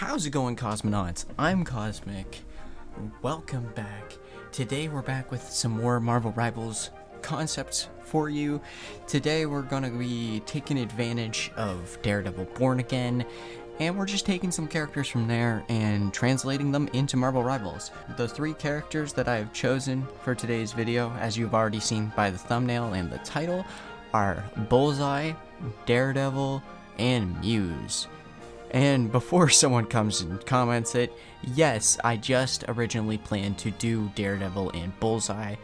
How's it going, cosmonauts? I'm Cosmic. Welcome back. Today we're back with some more Marvel Rivals concepts for you. Today we're gonna be taking advantage of Daredevil Born Again, and we're just taking some characters from there and translating them into Marvel Rivals. The three characters that I've chosen for today's video, as you've already seen by the thumbnail and the title, are Bullseye, Daredevil, and Muse. And before someone comes and comments it, yes, I just originally planned to do Daredevil and Bullseye,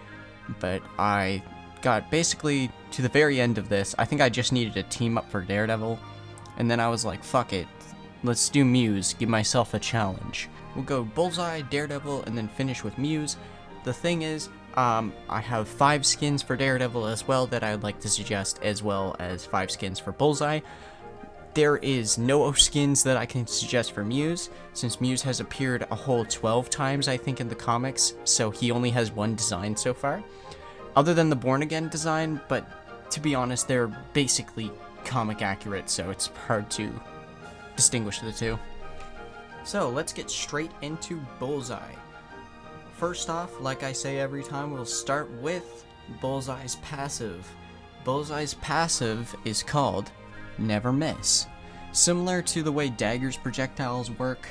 but I got basically to the very end of this. I think I just needed a team up for Daredevil, and then I was like, fuck it, let's do Muse, give myself a challenge. We'll go Bullseye, Daredevil, and then finish with Muse. The thing is, I have 5 skins for Daredevil as well that I'd like to suggest, as well as 5 skins for Bullseye. There is no skins that I can suggest for Muse, since Muse has appeared a whole 12 times, I think, in the comics, so he only has one design so far. Other than the Born Again design, but to be honest, they're basically comic accurate, so it's hard to distinguish the two. So, let's get straight into Bullseye. First off, like I say every time, we'll start with Bullseye's passive. Bullseye's passive is called Never Miss. Similar to the way Dagger's projectiles work,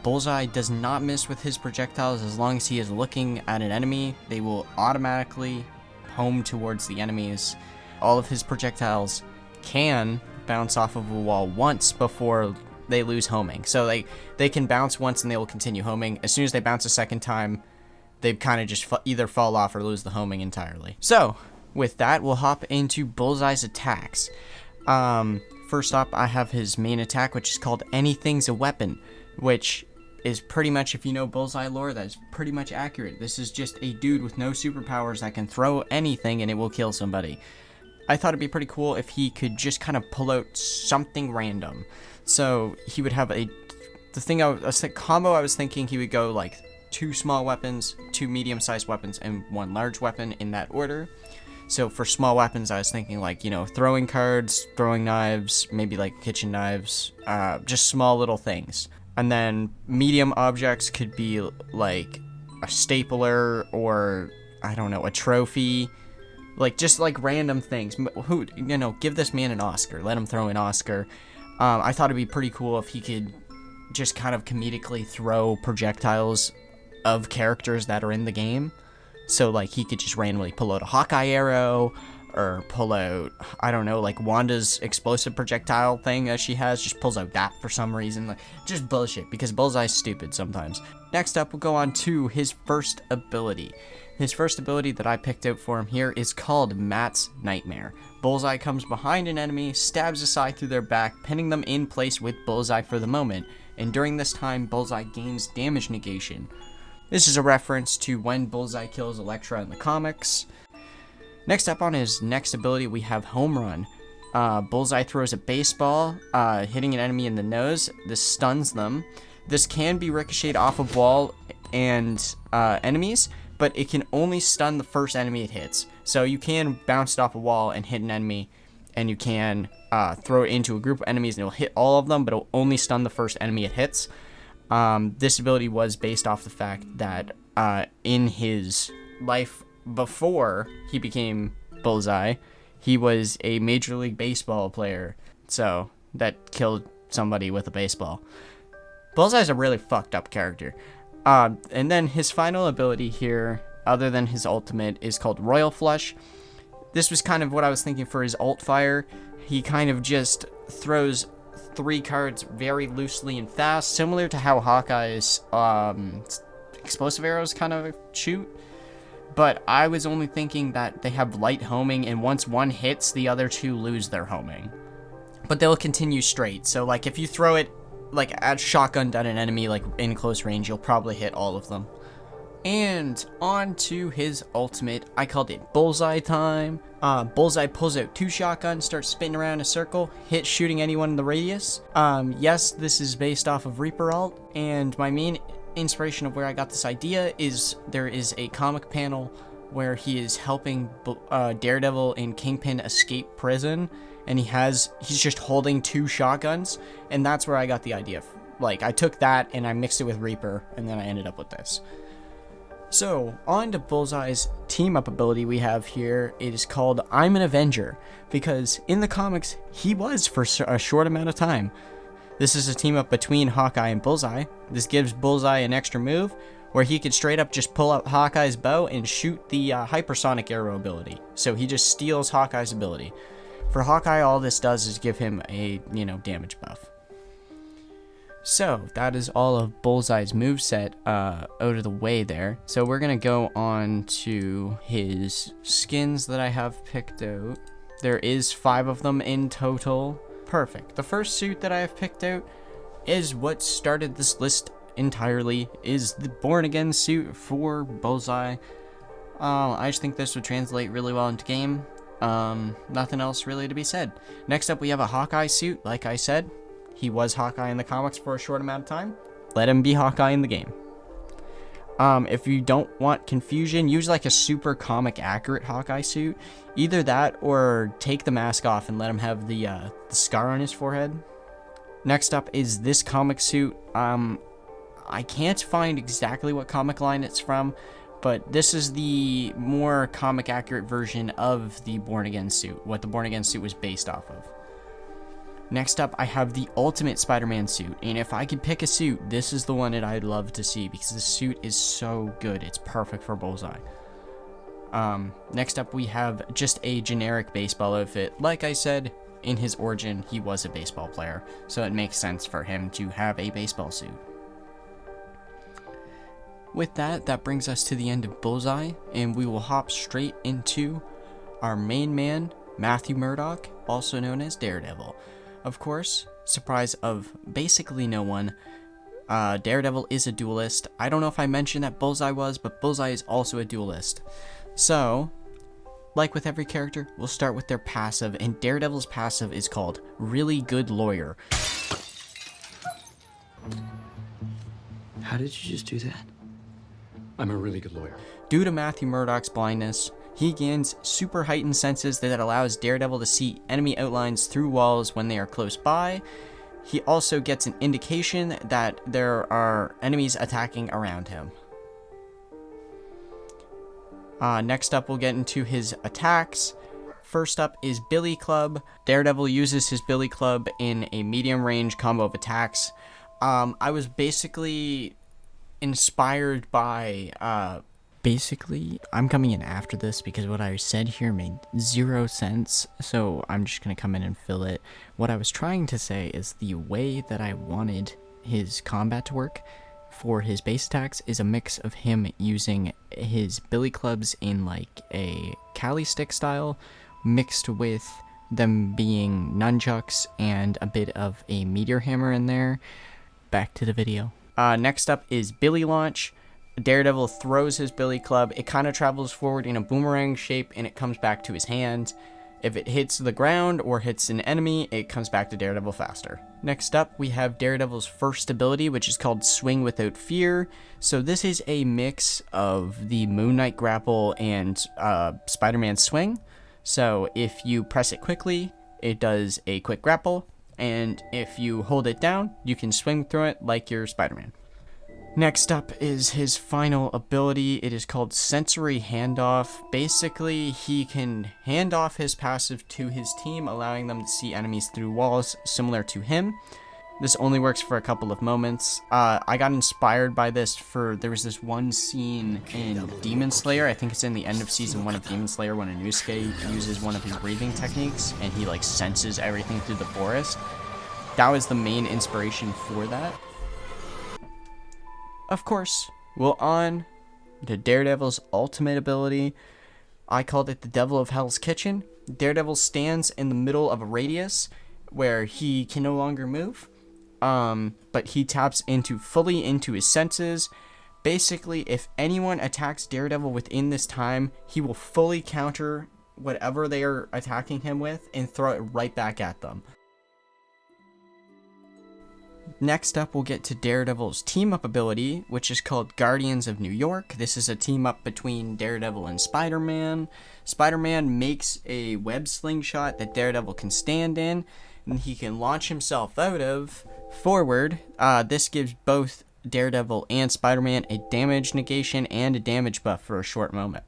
Bullseye does not miss with his projectiles as long as he is looking at an enemy. They will automatically home towards the enemies. All of his projectiles can bounce off of a wall once before they lose homing. So they can bounce once and they will continue homing. As soon as they bounce a second time, they kind of just either fall off or lose the homing entirely. So, with that, we'll hop into Bullseye's attacks. First up, I have his main attack, which is called Anything's a Weapon, which is pretty much, if you know Bullseye lore, that's pretty much accurate. This is just a dude with no superpowers that can throw anything and it will kill somebody. I thought it'd be pretty cool if he could just kind of pull out something random. So he would have combo I was thinking he would go like 2 small weapons, 2 medium-sized weapons, and 1 large weapon in that order. So for small weapons, I was thinking like, throwing cards, throwing knives, maybe like kitchen knives, just small little things. And then medium objects could be like a stapler or, I don't know, a trophy, just random things. Give this man an Oscar, let him throw an Oscar. I thought it'd be pretty cool if he could just kind of comedically throw projectiles of characters that are in the game. So, he could just randomly pull out a Hawkeye arrow, or pull out, I don't know, Wanda's explosive projectile thing that she has, just pulls out that for some reason. Just bullshit, because Bullseye's stupid sometimes. Next up, we'll go on to his first ability. His first ability that I picked out for him here is called Matt's Nightmare. Bullseye comes behind an enemy, stabs a side through their back, pinning them in place with Bullseye for the moment, and during this time, Bullseye gains damage negation. This is a reference to when Bullseye kills Elektra in the comics. Next up on his next ability, we have Home Run. Bullseye throws a baseball, hitting an enemy in the nose. This stuns them. This can be ricocheted off of wall and enemies, but it can only stun the first enemy it hits. So you can bounce it off a wall and hit an enemy, and you can throw it into a group of enemies and it'll hit all of them, but it'll only stun the first enemy it hits. This ability was based off the fact that in his life before he became Bullseye, he was a Major League Baseball player, so that killed somebody with a baseball. Bullseye's a really fucked up character. And then his final ability here, other than his ultimate, is called Royal Flush. This was kind of what I was thinking for his ult fire. He kind of just throws 3 cards very loosely and fast, similar to how Hawkeye's explosive arrows kind of shoot. But I was only thinking that they have light homing, and once one hits, the other 2 lose their homing. But they'll continue straight. So if you throw it at shotgun at an enemy in close range, you'll probably hit all of them. And on to his ultimate. I called it Bullseye time. Bullseye pulls out 2 shotguns, starts spinning around in a circle, hits shooting anyone in the radius. Yes, this is based off of Reaper ult, and my main inspiration of where I got this idea is there is a comic panel where he is helping Daredevil and Kingpin escape prison, and he's just holding 2 shotguns, and that's where I got the idea Like, I took that and I mixed it with Reaper, and then I ended up with this. So, on to Bullseye's team-up ability we have here. It is called I'm an Avenger, because in the comics, he was for a short amount of time. This is a team-up between Hawkeye and Bullseye. This gives Bullseye an extra move, where he could straight up just pull out Hawkeye's bow and shoot the hypersonic arrow ability. So he just steals Hawkeye's ability. For Hawkeye, all this does is give him a, damage buff. So, that is all of Bullseye's moveset out of the way there. So we're going to go on to his skins that I have picked out. There is 5 of them in total. Perfect. The first suit that I have picked out is what started this list entirely, is the Born Again suit for Bullseye. I just think this would translate really well into game. Nothing else really to be said. Next up, we have a Hawkeye suit. Like I said, he was Hawkeye in the comics for a short amount of time. Let him be Hawkeye in the game. If you don't want confusion, use like a super comic accurate Hawkeye suit. Either that or take the mask off and let him have the scar on his forehead. Next up is this comic suit. I can't find exactly what comic line it's from, but this is the more comic accurate version of the Born Again suit, what the Born Again suit was based off of. Next up, I have the Ultimate Spider-Man suit, and if I could pick a suit, this is the one that I'd love to see, because the suit is so good. It's perfect for Bullseye. Next up, we have just a generic baseball outfit. Like I said, in his origin, he was a baseball player, so it makes sense for him to have a baseball suit. With that brings us to the end of Bullseye, and we will hop straight into our main man, Matthew Murdock, also known as Daredevil. Of course, surprise of basically no one, Daredevil is a duelist. I don't know if I mentioned that Bullseye was, but Bullseye is also a duelist. So, like with every character, we'll start with their passive, and Daredevil's passive is called Really Good Lawyer. How did you just do that? I'm a really good lawyer. Due to Matthew Murdock's blindness, he gains super heightened senses that allows Daredevil to see enemy outlines through walls when they are close by. He also gets an indication that there are enemies attacking around him. Next up, we'll get into his attacks. First up is Billy Club. Daredevil uses his Billy Club in a medium range combo of attacks. I was basically inspired by I'm coming in after this because what I said here made 0 sense, so I'm just gonna come in and fill it. What I was trying to say is the way that I wanted his combat to work for his base attacks is a mix of him using his billy clubs in like a Kali stick style, mixed with them being nunchucks and a bit of a meteor hammer in there. Back to the video. Next up is Billy Launch. Daredevil throws his billy club. It kind of travels forward in a boomerang shape and it comes back to his hand. If it hits the ground or hits an enemy, it comes back to Daredevil faster. Next up, we have Daredevil's first ability, which is called Swing Without Fear. So this is a mix of the Moon Knight grapple and Spider-Man swing. So if you press it quickly, it does a quick grapple. And if you hold it down, you can swing through it like you're Spider-Man. Next up is his final ability. It is called Sensory Handoff. Basically, he can hand off his passive to his team, allowing them to see enemies through walls, similar to him. This only works for a couple of moments. I got inspired by this there was this one scene in Demon Slayer. I think it's in the end of season 1 of Demon Slayer when Inosuke uses one of his breathing techniques and he like senses everything through the forest. That was the main inspiration for that. Of course, we'll on to Daredevil's ultimate ability. I called it the Devil of Hell's Kitchen. Daredevil stands in the middle of a radius where he can no longer move, but he taps fully into his senses. Basically, if anyone attacks Daredevil within this time, he will fully counter whatever they are attacking him with and throw it right back at them. Next up, we'll get to Daredevil's team-up ability, which is called Guardians of New York. This is a team-up between Daredevil and Spider-Man. Spider-Man makes a web slingshot that Daredevil can stand in, he can launch himself out of forward. This gives both Daredevil and Spider-Man a damage negation and a damage buff for a short moment.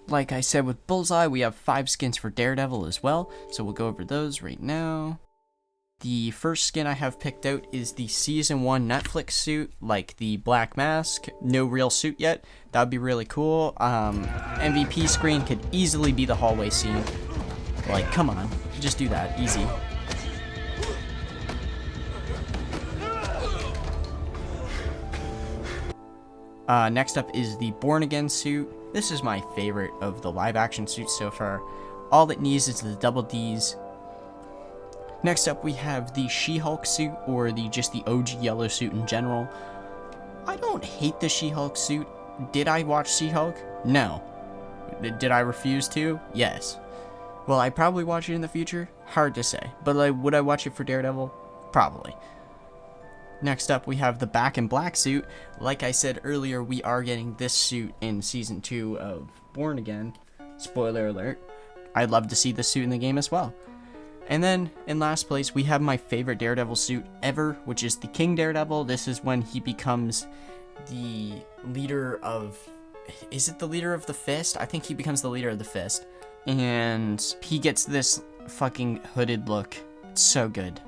Like I said with Bullseye, we have 5 skins for Daredevil as well, so we'll go over those right now. The first skin I have picked out is the Season 1 Netflix suit, like the black mask. No real suit yet. That would be really cool. MVP screen could easily be the hallway scene. Like, come on. Just do that. Easy. Next up is the Born Again suit. This is my favorite of the live action suits so far. All it needs is the double Ds. Next up we have the She-Hulk suit, or just the OG yellow suit in general. I don't hate the She-Hulk suit. Did I watch She-Hulk? No. Did I refuse to? Yes. Will I probably watch it in the future? Hard to say. But would I watch it for Daredevil? Probably. Next up, we have the Back in Black suit. Like I said earlier, we are getting this suit in Season 2 of Born Again. Spoiler alert. I'd love to see this suit in the game as well. And then, in last place, we have my favorite Daredevil suit ever, which is the King Daredevil. This is when he becomes the leader of... Is it the leader of the Fist? I think he becomes the leader of the Fist. And he gets this fucking hooded look. It's so good.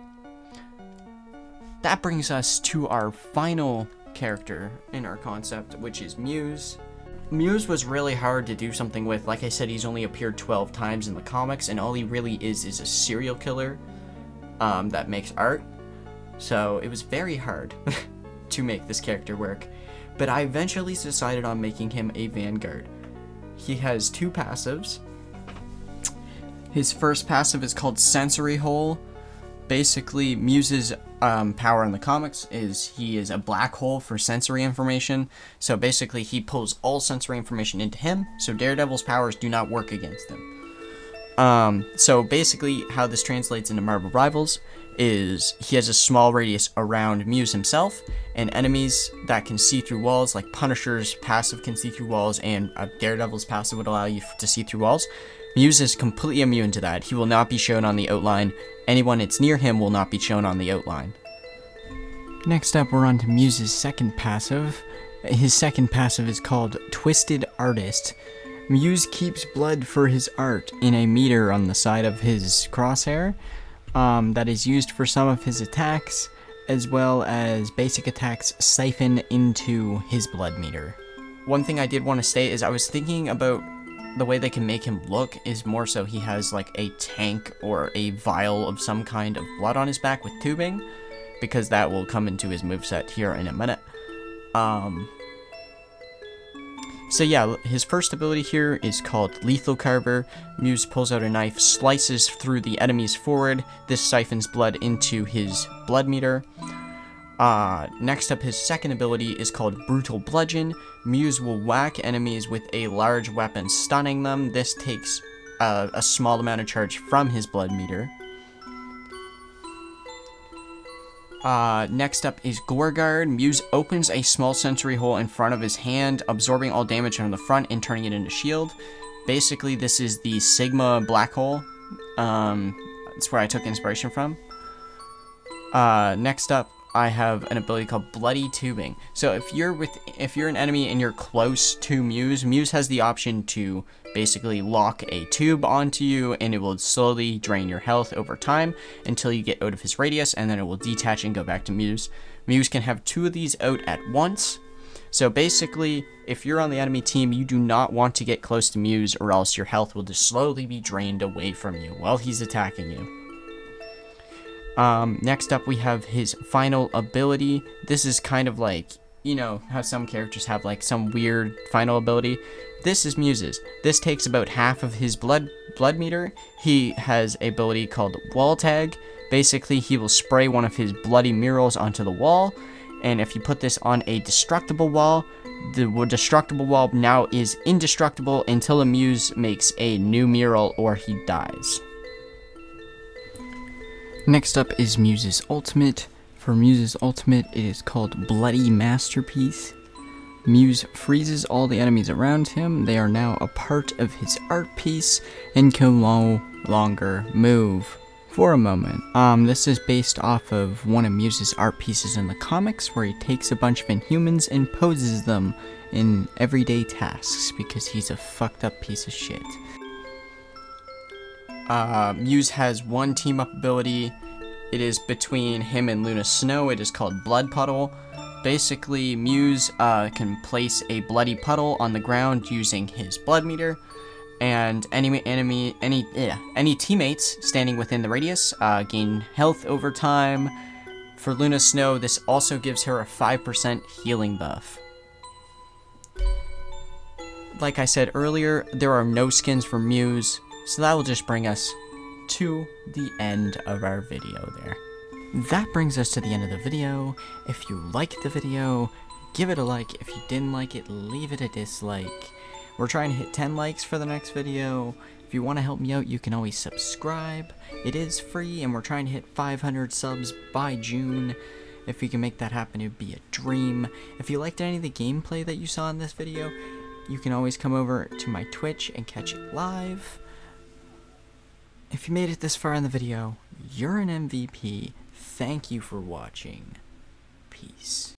That brings us to our final character in our concept, which is Muse. Muse was really hard to do something with. Like I said, he's only appeared 12 times in the comics, and all he really is a serial killer that makes art. So it was very hard to make this character work. But I eventually decided on making him a Vanguard. He has 2 passives. His first passive is called Sensory Hole. Basically, Muse's power in the comics is he is a black hole for sensory information. So basically, he pulls all sensory information into him, so Daredevil's powers do not work against him. So basically, how this translates into Marvel Rivals is he has a small radius around Muse himself, and enemies that can see through walls, like Punisher's passive can see through walls, and Daredevil's passive would allow you to see through walls. Muse is completely immune to that. He will not be shown on the outline. Anyone that's near him will not be shown on the outline. Next up, we're on to Muse's second passive. His second passive is called Twisted Artist. Muse keeps blood for his art in a meter on the side of his crosshair that is used for some of his attacks, as well as basic attacks siphon into his blood meter. One thing I did want to say is I was thinking about the way they can make him look is more so he has like a tank or a vial of some kind of blood on his back with tubing, because that will come into his moveset here in a minute. So yeah, his first ability here is called Lethal Carver. Muse pulls out a knife, slices through the enemies forward. This siphons blood into his blood meter. Next up, his second ability is called Brutal Bludgeon. Muse will whack enemies with a large weapon, stunning them. This takes a small amount of charge from his blood meter. Next up is Gore Guard. Muse opens a small sensory hole in front of his hand, absorbing all damage from the front and turning it into shield. Basically, this is the Sigma black hole. That's where I took inspiration from. Next up, I have an ability called Bloody Tubing. So if you're an enemy and you're close to Muse, Muse has the option to basically lock a tube onto you, and it will slowly drain your health over time until you get out of his radius, and then it will detach and go back to Muse. Muse can have 2 of these out at once. So basically, if you're on the enemy team, you do not want to get close to Muse, or else your health will just slowly be drained away from you while he's attacking you. Next up, we have his final ability. This is kind of like, you know, how some characters have like some weird final ability. This is Muse's. This takes about half of his blood meter. He has an ability called Wall Tag. Basically, he will spray one of his bloody murals onto the wall, and if you put this on a destructible wall, the destructible wall now is indestructible until a Muse makes a new mural or he dies. Next up is Muse's ultimate. For Muse's ultimate, it is called Bloody Masterpiece. Muse freezes all the enemies around him. They are now a part of his art piece and can no longer move. for a moment. This is based off of one of Muse's art pieces in the comics, where he takes a bunch of Inhumans and poses them in everyday tasks because he's a fucked up piece of shit. Muse has one team up ability. It is between him and Luna Snow. It is called Blood Puddle. Basically, Muse can place a bloody puddle on the ground using his blood meter, and any teammates standing within the radius gain health over time. For Luna Snow, this also gives her a 5% healing buff. Like I said earlier, there are no skins for Muse, so that will just bring us to the end of our video there. That brings us to the end of the video. If you liked the video, give it a like. If you didn't like it, leave it a dislike. We're trying to hit 10 likes for the next video. If you want to help me out, you can always subscribe. It is free, and we're trying to hit 500 subs by June. If we can make that happen, it would be a dream. If you liked any of the gameplay that you saw in this video, you can always come over to my Twitch and catch it live. If you made it this far in the video, you're an MVP. Thank you for watching. Peace.